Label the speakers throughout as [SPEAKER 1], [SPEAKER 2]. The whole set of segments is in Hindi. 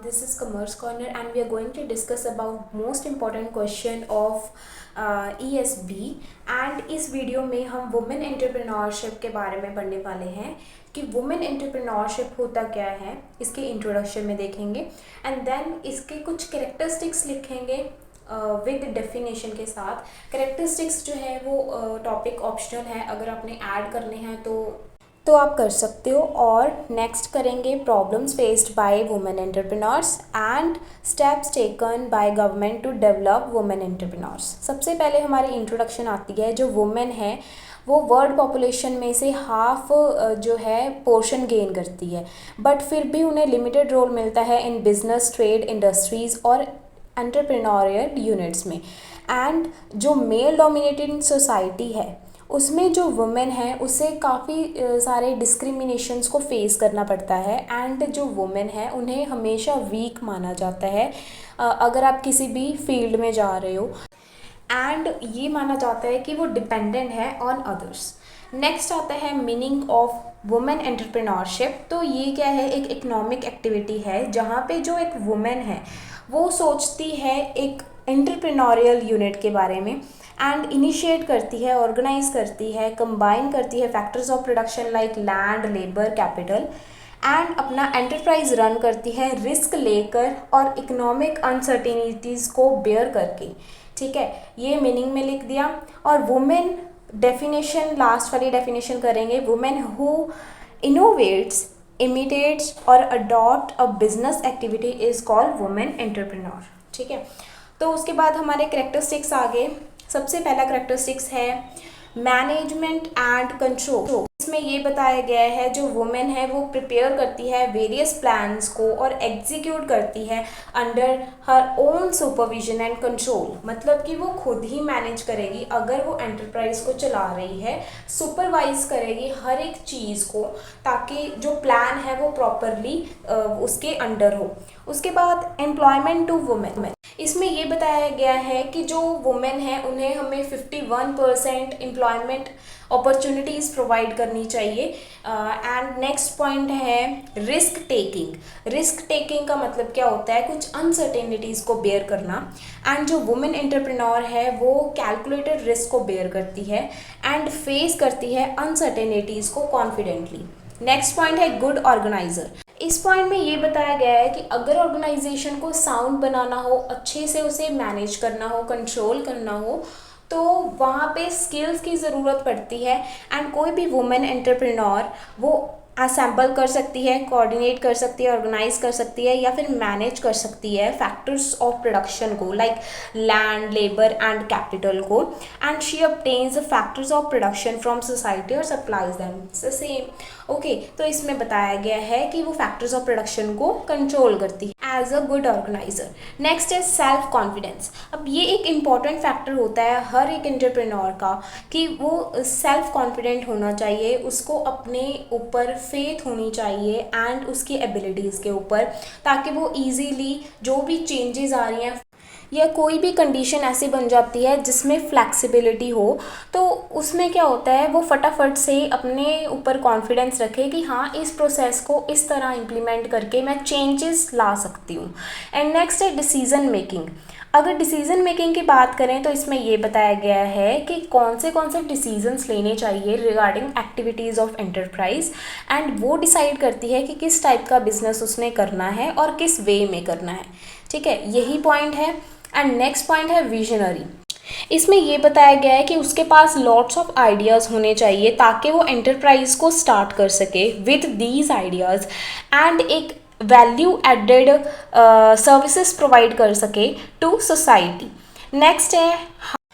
[SPEAKER 1] this is Commerce Corner and we are going to discuss about most important question of ESB and इस वीडियो में हम वुमेन एंटरप्रेन्योरशिप के बारे में पढ़ने वाले हैं कि वुमेन एंटरप्रेन्योरशिप होता क्या है, इसके इंट्रोडक्शन में देखेंगे एंड देन इसके कुछ कैरेक्टरिस्टिक्स लिखेंगे विद डेफिनेशन के साथ। कैरेक्टरिस्टिक्स जो है वो टॉपिक ऑप्शनल है, अगर आपने ऐड करने हैं तो आप कर सकते हो। और नेक्स्ट करेंगे problems faced by women entrepreneurs and steps taken by government to develop women entrepreneurs. सबसे पहले हमारी इंट्रोडक्शन आती है, जो वुमेन है वो वर्ल्ड पॉपुलेशन में से हाफ जो है पोर्शन गेन करती है, बट फिर भी उन्हें लिमिटेड रोल मिलता है इन बिजनेस, ट्रेड, इंडस्ट्रीज़ और एंटरप्रेन्योरियल यूनिट्स में। एंड जो मेल डोमिनेटेड सोसाइटी है उसमें जो वुमेन है उसे काफ़ी सारे डिस्क्रिमिनेशंस को फेस करना पड़ता है एंड जो वुमेन है उन्हें हमेशा वीक माना जाता है अगर आप किसी भी फील्ड में जा रहे हो, एंड ये माना जाता है कि वो डिपेंडेंट है ऑन अदर्स। नेक्स्ट आता है मीनिंग ऑफ वुमेन एंटरप्रेन्योरशिप। तो ये क्या है, एक इकोनॉमिक एक्टिविटी है जहाँ पे जो एक वुमेन है वो सोचती है एक एंटरप्रेन्योरियल यूनिट के बारे में एंड इनिशिएट करती है, ऑर्गेनाइज करती है, कंबाइन करती है factors of production like land, labour, capital and अपना एंटरप्राइज रन करती है रिस्क लेकर और इकोनॉमिक अनसर्टेनिटीज़ को बेयर करके। ठीक है, ये मीनिंग में लिख दिया। और वुमेन डेफिनेशन, लास्ट वाली डेफिनेशन करेंगे, वुमेन हु इनोवेट्स, इमिटेट्स और adopt a business activity is called women entrepreneur. ठीक है, तो उसके बाद हमारे कैरेक्टरिस्टिक्स आगे। सबसे पहला कैरेक्टरिस्टिक्स है मैनेजमेंट एंड कंट्रोल। इसमें ये बताया गया है जो वुमेन है वो प्रिपेयर करती है वेरियस प्लान्स को और एग्जीक्यूट करती है under her own supervision and control. मतलब कि वो खुद ही मैनेज करेगी, अगर वो एंटरप्राइज को चला रही है सुपरवाइज करेगी हर एक चीज़ को, ताकि जो प्लान है वो प्रॉपरली उसके अंडर हो। उसके बाद एम्प्लॉयमेंट टू वुमेन, इसमें ये बताया गया है कि जो वुमेन है उन्हें हमें 51% एम्प्लॉयमेंट अपॉर्चुनिटीज़ प्रोवाइड करनी चाहिए। एंड नेक्स्ट पॉइंट है रिस्क टेकिंग। रिस्क टेकिंग का मतलब क्या होता है, कुछ अनसर्टेनिटीज़ को बेयर करना। एंड जो वुमेन एंटरप्रेन्योर है वो कैलकुलेटेड रिस्क को बेयर करती है एंड फेस करती है अनसर्टेनिटीज़ को कॉन्फिडेंटली। नेक्स्ट पॉइंट है गुड ऑर्गेनाइजर। इस पॉइंट में ये बताया गया है कि अगर ऑर्गेनाइजेशन को साउंड बनाना हो, अच्छे से उसे मैनेज करना हो, कंट्रोल करना हो, तो वहाँ पे स्किल्स की ज़रूरत पड़ती है। एंड कोई भी वुमेन एंटरप्रेन्योर वो असेंबल कर सकती है, कोऑर्डिनेट कर सकती है, ऑर्गेनाइज कर सकती है या फिर मैनेज कर सकती है फैक्टर्स ऑफ प्रोडक्शन को like land, labour and capital को। And she obtains the factors of production from society और सप्लाइज देम सेम। ओके, तो इसमें बताया गया है कि वो फैक्टर्स ऑफ प्रोडक्शन को कंट्रोल करती है as a good organiser. Next है सेल्फ कॉन्फिडेंस। अब ये एक इम्पॉर्टेंट फैक्टर होता है हर एक एंटरप्रेन्योर का कि वो सेल्फ कॉन्फिडेंट होना चाहिए, उसको अपने ऊपर फेथ होनी चाहिए एंड उसकी एबिलिटीज़ के ऊपर, ताकि वो इजीली जो भी चेंजेस आ रही हैं या कोई भी कंडीशन ऐसी बन जाती है जिसमें फ्लैक्सिबिलिटी हो, तो उसमें क्या होता है वो फटाफट से अपने ऊपर कॉन्फिडेंस रखे कि हाँ, इस प्रोसेस को इस तरह इम्प्लीमेंट करके मैं चेंजेस ला सकती हूँ। एंड नेक्स्ट है डिसीजन मेकिंग। अगर डिसीजन मेकिंग की बात करें तो इसमें ये बताया गया है कि कौन से डिसीजंस लेने चाहिए regarding activities of enterprise, and वो डिसाइड करती है कि किस टाइप का बिजनेस उसने करना है और किस वे में करना है। ठीक है, यही पॉइंट है। एंड नेक्स्ट पॉइंट है विजनरी। इसमें ये बताया गया है कि उसके पास लॉट्स ऑफ आइडियाज़ होने चाहिए ताकि वो एंटरप्राइज को स्टार्ट कर सके विद दीज आइडियाज़ एंड एक वैल्यू एडेड सर्विसेज प्रोवाइड कर सके टू सोसाइटी। नेक्स्ट है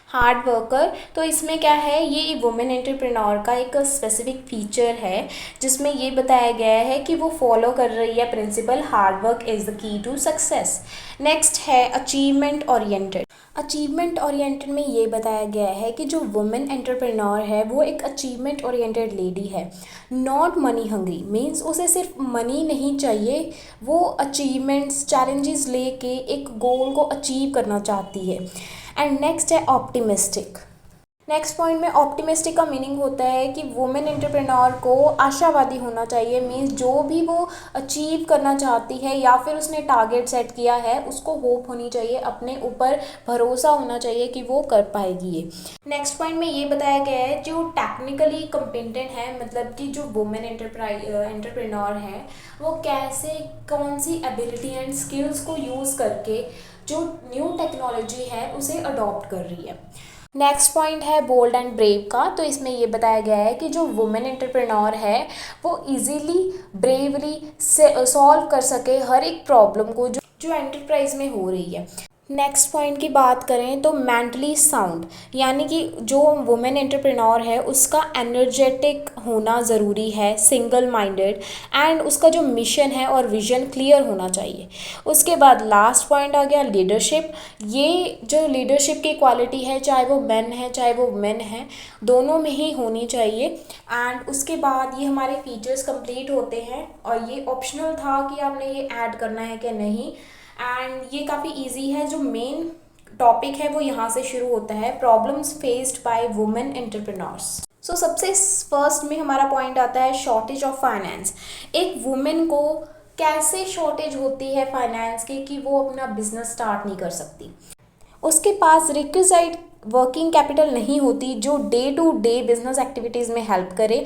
[SPEAKER 1] हार्ड वर्कर। तो इसमें क्या है, ये वुमेन एंटरप्रेन्योर का एक स्पेसिफिक फीचर है जिसमें ये बताया गया है कि वो फॉलो कर रही है principle hard work is the key to success. Next है अचीवमेंट ओरिएंटेड। अचीवमेंट ओरिएंटेड में ये बताया गया है कि जो वुमेन एंटरप्रेन्योर है वो एक अचीवमेंट ओरिएंटेड लेडी है, नॉट मनी हंग्री। मीन्स उसे सिर्फ मनी नहीं चाहिए, वो अचीवमेंट्स, चैलेंजेस लेके एक गोल को अचीव करना चाहती है। एंड नेक्स्ट है ऑप्टिमिस्टिक। नेक्स्ट पॉइंट में ऑप्टिमिस्टिक का मीनिंग होता है कि वुमेन एंटरप्रेन्योर को आशावादी होना चाहिए। मीन्स जो भी वो अचीव करना चाहती है या फिर उसने टारगेट सेट किया है उसको होप होनी चाहिए, अपने ऊपर भरोसा होना चाहिए कि वो कर पाएगी ये। नेक्स्ट पॉइंट में ये बताया गया है जो टेक्निकली कम्पिटेंट है, मतलब कि जो वुमेन एंटरप्रेन्योर है वो कैसे कौन सी एबिलिटी एंड स्किल्स को यूज़ करके जो न्यू टेक्नोलॉजी है उसे अडॉप्ट कर रही है। नेक्स्ट पॉइंट है बोल्ड एंड ब्रेव का। तो इसमें ये बताया गया है कि जो वुमेन एंटरप्रेन्योर है वो इजीली ब्रेवली से सॉल्व कर सके हर एक प्रॉब्लम को जो एंटरप्राइज में हो रही है। नेक्स्ट पॉइंट की बात करें तो मेंटली साउंड, यानी कि जो वुमेन एंटरप्रेन्योर है उसका एनर्जेटिक होना ज़रूरी है, सिंगल माइंडेड, एंड उसका जो मिशन है और विजन क्लियर होना चाहिए। उसके बाद लास्ट पॉइंट आ गया लीडरशिप। ये जो लीडरशिप की क्वालिटी है चाहे वो मेन है चाहे वो वुमेन है, दोनों में ही होनी चाहिए। एंड उसके बाद ये हमारे फीचर्स कंप्लीट होते हैं और ये ऑप्शनल था कि आपने ये ऐड करना है कि नहीं। एंड ये काफ़ी इजी है। जो मेन टॉपिक है वो यहाँ से शुरू होता है, problems faced by women entrepreneurs. So सबसे फर्स्ट में हमारा पॉइंट आता है शॉर्टेज ऑफ फाइनेंस। एक वुमेन को कैसे शॉर्टेज होती है फाइनेंस की कि वो अपना बिजनेस स्टार्ट नहीं कर सकती, उसके पास रिक्विजाइट वर्किंग कैपिटल नहीं होती जो day to day business activities में हेल्प करे,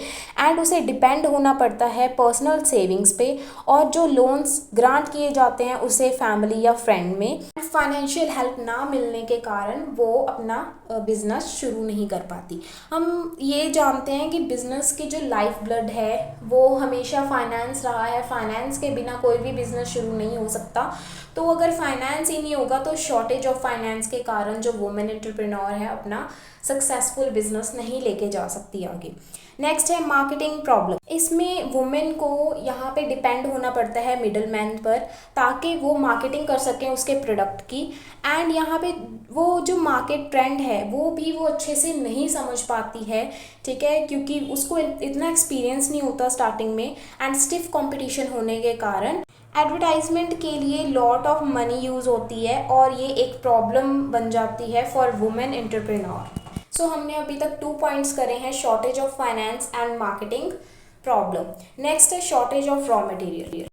[SPEAKER 1] एंड उसे डिपेंड होना पड़ता है पर्सनल सेविंग्स पे, और जो लोन्स ग्रांट किए जाते हैं उसे फैमिली या फ्रेंड में। फाइनेंशियल हेल्प ना मिलने के कारण वो अपना बिजनेस शुरू नहीं कर पाती। हम ये जानते हैं कि बिजनेस की जो लाइफ ब्लड है वो हमेशा फाइनेंस रहा है, फाइनेंस के बिना कोई भी बिजनेस शुरू नहीं हो सकता। तो अगर फाइनेंस ही नहीं होगा तो शॉर्टेज ऑफ फाइनेंस के कारण जो वुमेन एंटरप्रेन्योर है अपना सक्सेसफुल बिजनेस नहीं लेके जा सकती आगे। नेक्स्ट है मार्केटिंग प्रॉब्लम। इसमें वुमेन को यहाँ पे डिपेंड होना पड़ता है मिडल मैन पर ताकि वो मार्केटिंग कर सकें उसके प्रोडक्ट की, एंड यहाँ पे वो जो मार्केट ट्रेंड है वो भी वो अच्छे से नहीं समझ पाती है, ठीक है, क्योंकि उसको इतना एक्सपीरियंस नहीं होता स्टार्टिंग में, एंड स्टिफ कंपटीशन होने के कारण एडवर्टाइजमेंट के लिए लॉट ऑफ मनी यूज़ होती है और ये एक प्रॉब्लम बन जाती है फॉर वुमेन एंटरप्रेन्योर। सो हमने अभी तक 2 पॉइंट्स करे हैं, shortage of finance and marketing problem. Next है शॉर्टेज ऑफ रॉ मटेरियल।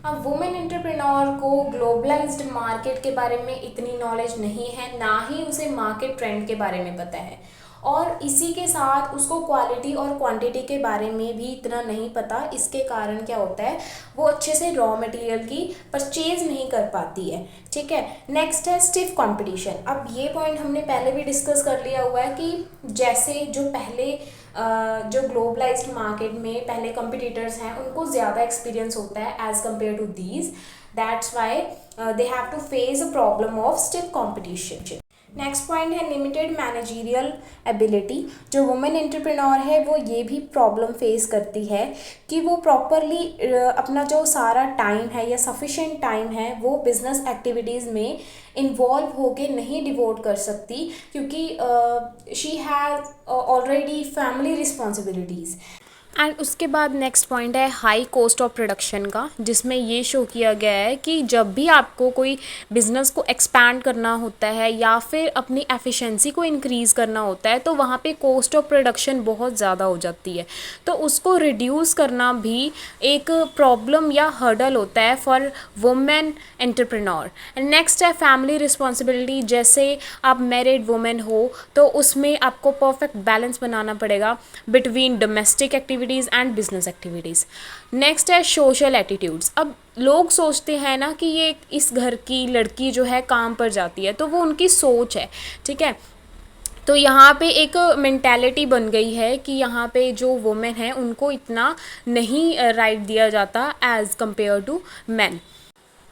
[SPEAKER 1] अब वुमेन एंटरप्रेन्योर को ग्लोबलाइज्ड मार्केट के बारे में इतनी नॉलेज नहीं है, ना ही उसे मार्केट ट्रेंड के बारे में पता है, और इसी के साथ उसको क्वालिटी और क्वांटिटी के बारे में भी इतना नहीं पता। इसके कारण क्या होता है वो अच्छे से रॉ मटेरियल की परचेज नहीं कर पाती है, ठीक है। नेक्स्ट है स्टिफ कंपटीशन। अब ये पॉइंट हमने पहले भी डिस्कस कर लिया हुआ है कि जैसे जो पहले जो ग्लोबलाइज्ड मार्केट में पहले कंपिटिटर्स हैं उनको ज़्यादा एक्सपीरियंस होता है as compare to these, that's why they have to face a problem of stiff competition. Next point है लिमिटेड मैनेजरियल एबिलिटी। जो वुमेन एंटरप्रेन्योर है वो ये भी प्रॉब्लम फेस करती है कि वो प्रॉपरली अपना जो सारा टाइम है या सफिशेंट टाइम है वो बिजनेस एक्टिविटीज़ में इन्वॉल्व होके नहीं डिवोट कर सकती, क्योंकि she has already family responsibilities. And उसके बाद नेक्स्ट पॉइंट है हाई कॉस्ट ऑफ प्रोडक्शन का, जिसमें ये शो किया गया है कि जब भी आपको कोई बिज़नेस को एक्सपैंड करना होता है या फिर अपनी एफिशिएंसी को इंक्रीज़ करना होता है तो वहाँ पे कॉस्ट ऑफ प्रोडक्शन बहुत ज़्यादा हो जाती है, तो उसको रिड्यूस करना भी एक प्रॉब्लम या हर्डल होता है for women entrepreneur. And next है फैमिली रिस्पॉन्सिबिलिटी। जैसे आप मैरिड वुमेन हो तो उसमें आपको परफेक्ट बैलेंस बनाना पड़ेगा between domestic activities and business activities. Next है सोशल एटीट्यूड्स। अब लोग सोचते हैं ना कि ये इस घर की लड़की जो है काम पर जाती है, तो वो उनकी सोच है, ठीक है। तो यहाँ पे एक मेंटालिटी बन गई है कि यहाँ पे जो वुमेन है उनको इतना नहीं राइट दिया जाता as compare to man.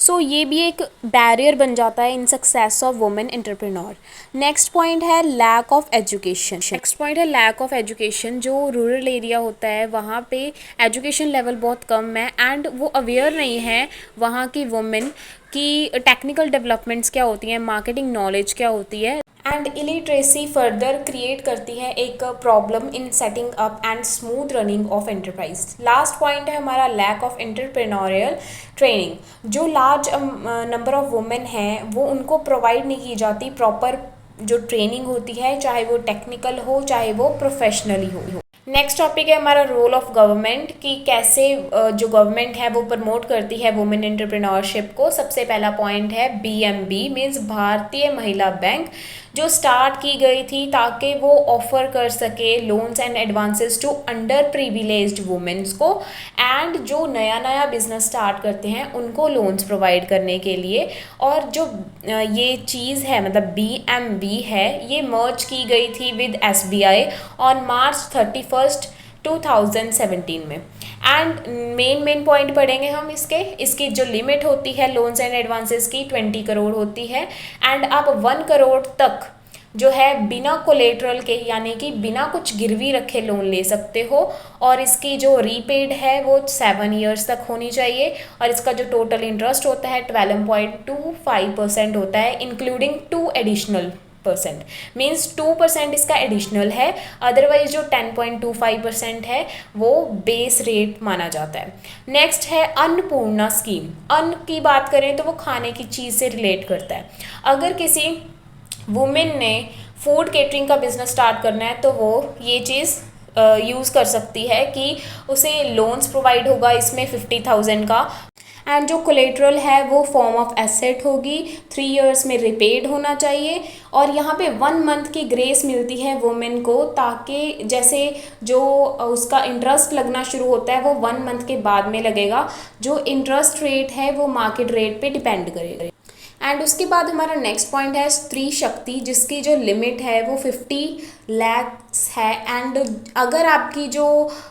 [SPEAKER 1] So ये भी एक बैरियर बन जाता है in success of women entrepreneur. Next point है lack of education. Next point है लैक ऑफ एजुकेशन। जो रूरल एरिया होता है वहाँ पे एजुकेशन लेवल बहुत कम है एंड वो अवेयर नहीं है वहाँ की वुमेन की टेक्निकल डेवलपमेंट्स क्या होती हैं, मार्केटिंग नॉलेज क्या होती है, एंड इलिटरेसी फर्दर क्रिएट करती है एक problem in setting up and smooth running of enterprise. Last point है हमारा लैक ऑफ एंटरप्रेन्योरियल ट्रेनिंग। जो लार्ज नंबर ऑफ वुमेन हैं वो उनको प्रोवाइड नहीं की जाती प्रॉपर जो ट्रेनिंग होती है, चाहे वो टेक्निकल हो चाहे वो प्रोफेशनली हो। नेक्स्ट टॉपिक है हमारा रोल ऑफ गवर्नमेंट, कि कैसे जो गवर्नमेंट है वो प्रमोट करती है वुमेन एंटरप्रेन्योरशिप को। सबसे पहला पॉइंट है बीएमबी मीन्स भारतीय महिला बैंक, जो स्टार्ट की गई थी ताकि वो ऑफर कर सके loans and advances to underprivileged womens को, एंड जो नया नया बिजनेस स्टार्ट करते हैं उनको लोन्स प्रोवाइड करने के लिए। और जो ये चीज़ है मतलब बीएमबी है, ये मर्ज की गई थी विद एसबीआई ऑन March 31, 2017 में। एंड मेन पॉइंट पढ़ेंगे हम इसकी जो लिमिट होती है लोन्स एंड एडवांसेस की 20 करोड़ होती है, एंड आप 1 करोड़ तक जो है बिना कोलेट्रल के यानी कि बिना कुछ गिरवी रखे लोन ले सकते हो। और इसकी जो रीपेड है वो 7 ईयर्स तक होनी चाहिए, और इसका जो टोटल इंटरेस्ट होता है 12.25% होता है, इंक्लूडिंग 2 एडिशनल परसेंट, मीन्स 2% इसका एडिशनल है। अदरवाइज जो 10.25% है वो बेस रेट माना जाता है। नेक्स्ट है अन्नपूर्णा स्कीम। अन्न की बात करें तो वो खाने की चीज़ से रिलेट करता है। अगर किसी वुमेन ने फूड केटरिंग का बिजनेस स्टार्ट करना है तो वो ये चीज़ यूज़ कर सकती है कि उसे लोन्स प्रोवाइड होगा इसमें 50,000 का, एंड जो कोलेट्रल है वो फॉर्म ऑफ एसेट होगी, 3 ईयर्स में रिपेड होना चाहिए। और यहाँ पे 1 मंथ की ग्रेस मिलती है वुमेन को, ताकि जैसे जो उसका इंटरेस्ट लगना शुरू होता है वो 1 मंथ के बाद में लगेगा। जो इंटरेस्ट रेट है वो मार्केट रेट पे डिपेंड करेगा। एंड उसके बाद हमारा नेक्स्ट पॉइंट है स्त्री शक्ति, जिसकी जो लिमिट है वो 50 लाख्स है। एंड अगर आपकी जो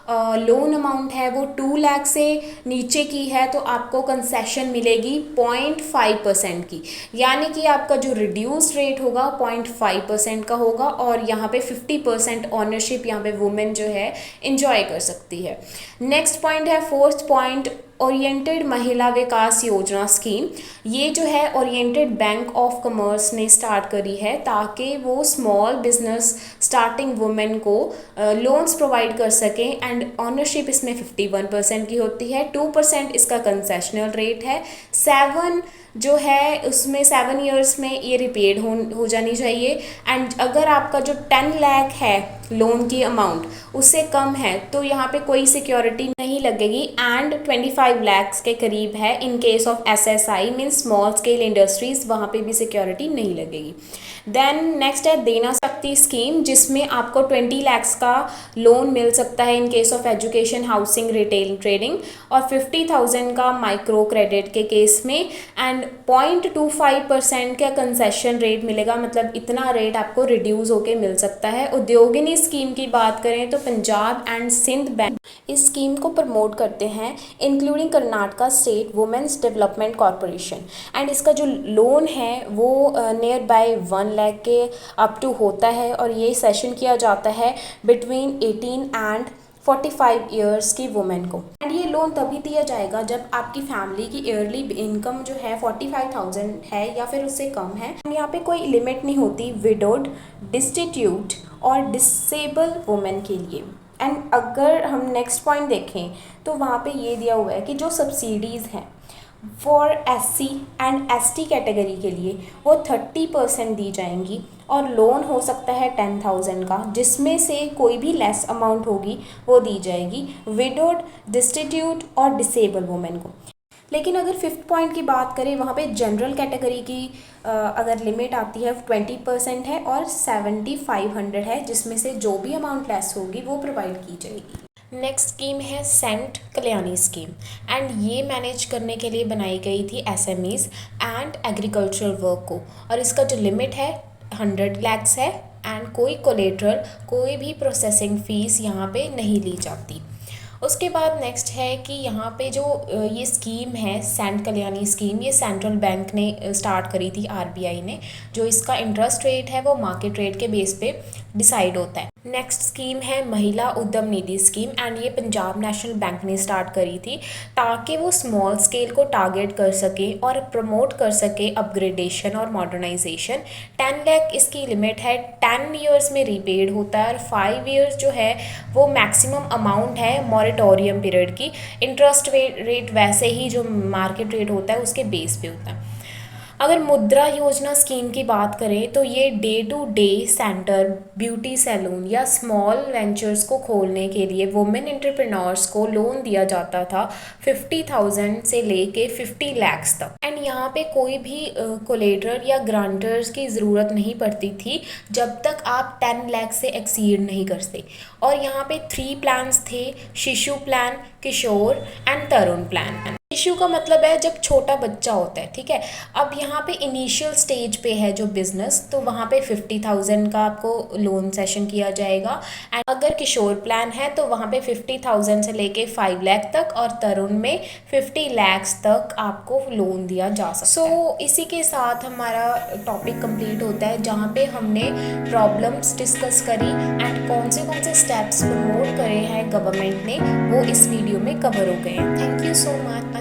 [SPEAKER 1] लोन अमाउंट है वो 2 लाख से नीचे की है तो आपको कंसेशन मिलेगी 0.5% की, यानी कि आपका जो रिड्यूस्ड रेट होगा 0.5% का होगा, और यहाँ पे 50% ऑनरशिप यहाँ पे वुमेन जो है इंजॉय कर सकती है। नेक्स्ट पॉइंट है 4th पॉइंट, ओरिएंटेड महिला विकास योजना स्कीम। ये जो है ओरिएंटेड बैंक ऑफ कॉमर्स ने स्टार्ट करी है ताकि वो स्मॉल बिजनेस स्टार्टिंग वुमेन को लोन्स प्रोवाइड कर सकें, एंड ऑनरशिप इसमें 51% की होती है, 2% इसका कंसेशनल रेट है, 7 जो है उसमें 7 ईयर्स में ये रिपेड हो जानी चाहिए। एंड अगर आपका जो 10 लाख है लोन की अमाउंट उससे कम है तो यहाँ पे कोई सिक्योरिटी नहीं लगेगी, एंड 25 लाख के करीब है in case of SSI means small scale industries, वहाँ पे भी सिक्योरिटी नहीं लगेगी। देन नेक्स्ट है देना शक्ति स्कीम, जिसमें आपको 20 लाख का लोन मिल सकता है in case of education, housing, retail trading, और 50,000 का माइक्रो क्रेडिट के केस में, एंड 0.25% का कंसेशन रेट मिलेगा, मतलब इतना रेट आपको रिड्यूस होके मिल सकता है। उद्योगिनी स्कीम की बात करें तो पंजाब एंड सिंध बैंक इस स्कीम को प्रमोट करते हैं, including Karnataka state womens development corporation, and इसका जो लोन है वो नियर बाय 1 लाख के अप टू होता है, और ये सेशन किया जाता है बिटवीन 18 एंड 45 ईयर्स की वुमेन को। एंड ये लोन तभी दिया जाएगा जब आपकी फैमिली की ईयरली इनकम जो है 45,000 है या फिर उससे कम है। यहाँ पे कोई लिमिट नहीं होती विडोड, डिस्टिट्यूट और डिसेबल वुमेन के लिए। एंड अगर हम नेक्स्ट पॉइंट देखें तो वहाँ पे ये दिया हुआ है कि जो सब्सिडीज़ हैं for SC and ST category के लिए वो 30% दी जाएंगी, और लोन हो सकता है 10,000 का, जिसमें से कोई भी लेस अमाउंट होगी वो दी जाएगी विडोड, डिस्टिट्यूट और डिसेबल वुमेन को। लेकिन अगर 5th पॉइंट की बात करें वहाँ पे जनरल कैटेगरी की अगर लिमिट आती है 20% है और 7,500 है, जिसमें से जो भी अमाउंट लेस होगी वो प्रोवाइड की जाएगी। नेक्स्ट स्कीम है सेंट कल्याणी स्कीम, एंड ये मैनेज करने के लिए बनाई गई थी एसएमईज एंड एग्रीकल्चरल वर्क को, और इसका जो लिमिट है 100 लाख है, एंड कोई कोलेट्रल, कोई भी प्रोसेसिंग फ़ीस यहाँ पे नहीं ली जाती। उसके बाद नेक्स्ट है कि यहाँ पे जो ये स्कीम है सेंट कल्याणी स्कीम, ये सेंट्रल बैंक ने स्टार्ट करी थी, आरबीआई ने। जो इसका इंटरेस्ट रेट है वो मार्केट रेट के बेस पे डिसाइड होता है। नेक्स्ट स्कीम है महिला उद्यम निधि स्कीम, एंड ये पंजाब नेशनल बैंक ने स्टार्ट करी थी ताकि वो स्मॉल स्केल को टारगेट कर सके और प्रमोट कर सके अपग्रेडेशन और मॉडर्नाइजेशन। 10 लाख इसकी लिमिट है, 10 ईयर्स में रीपेड होता है, और 5 ईयर्स जो है वो मैक्सिमम अमाउंट है मॉरेटोरियम पीरियड की। इंटरेस्ट रेट वैसे ही जो मार्केट रेट होता है उसके बेस पे होता है। अगर मुद्रा योजना स्कीम की बात करें तो ये day to day centre, beauty salon या स्मॉल वेंचर्स को खोलने के लिए वुमेन एंटरप्रेन्योर्स को लोन दिया जाता था 50,000 से लेके 50 lakhs तक। एंड यहाँ पे कोई भी कोलेटरल या ग्रांटर्स की ज़रूरत नहीं पड़ती थी जब तक आप 10 लाख से एक्सीड नहीं करते। और यहाँ पे 3 प्लान्स थे, Shishu plan, Kishor and Tarun plan. Shishu का मतलब है जब छोटा बच्चा होता है, ठीक है। अब यहाँ पे इनिशियल स्टेज पे है जो बिजनेस, तो वहाँ पे 50,000 का आपको लोन सेशन किया जाएगा। एंड अगर किशोर प्लान है तो वहाँ पे 50,000 से लेके 5 लाख तक, और तरुण में 50 lakhs तक आपको लोन दिया जा सकता है। इसी के साथ हमारा टॉपिक कंप्लीट होता है, जहाँ पे हमने प्रॉब्लम्स डिस्कस करी एंड कौन से स्टेप्स प्रमोट करे हैं गवर्नमेंट ने, वो इस वीडियो में कवर हो गए हैं। Thank you so much.